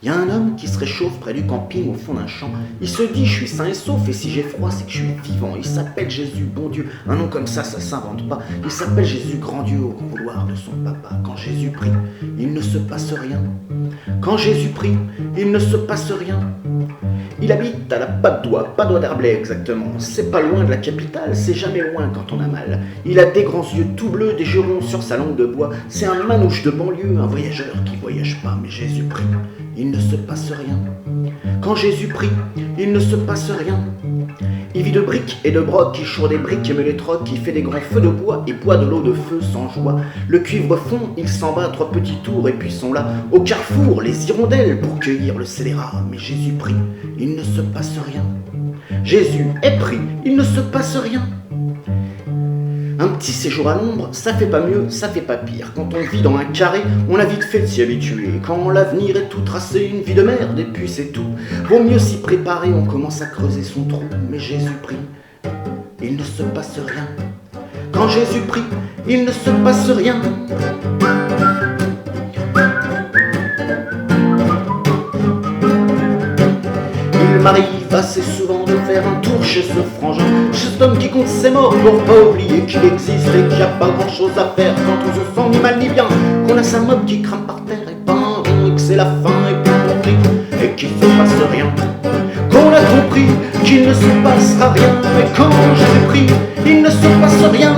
Y a un homme qui se réchauffe près du camping au fond d'un champ. Il se dit je suis sain et sauf et si j'ai froid c'est que je suis vivant. Il s'appelle Jésus, bon Dieu, un nom comme ça s'invente pas. Il s'appelle Jésus, grand Dieu, au grand vouloir de son papa. Quand Jésus prie, il ne se passe rien. Quand Jésus prie, il ne se passe rien. Il habite à la Patte-d'Oie, Patte-d'Oie d'Herblay exactement. C'est pas loin de la capitale, c'est jamais loin quand on a mal. Il a des grands yeux tout bleus, des jurons sur sa langue de bois. C'est un manouche de banlieue, un voyageur qui voyage pas. Mais Jésus prie, il ne se passe rien. Quand Jésus prie, il ne se passe rien. Il vit de briques et de brocs, il choure des briques et me les troque, il fait des grands feux de bois et boit de l'eau de feu sans joie. Le cuivre fond, il s'en va 3 petits tours et puis sont là, au carrefour, les hirondelles pour cueillir le scélérat. Mais Jésus prie, il ne se passe rien. Jésus est pris, il ne se passe rien. Un petit séjour à l'ombre, ça fait pas mieux, ça fait pas pire. Quand on vit dans un carré, on a vite fait de s'y habituer. Quand l'avenir est tout tracé, une vie de merde et puis c'est tout. Vaut mieux s'y préparer, on commence à creuser son trou. Mais Jésus prie, il ne se passe rien. Quand Jésus prie, il ne se passe rien. Il m'arrive assez souvent de faire un tour chez ce frangin, chez cet homme qui compte ses morts pour pas oublier qu'il existe et qu'il n'y a pas grand chose à faire quand on se sent ni mal ni bien, qu'on a sa mob qui crame par terre et pas un rond et que c'est la fin et puis qu'on prie et qu'il se passe rien, qu'on a compris qu'il ne se passera rien, mais quand Jésus prie, il ne se passe rien.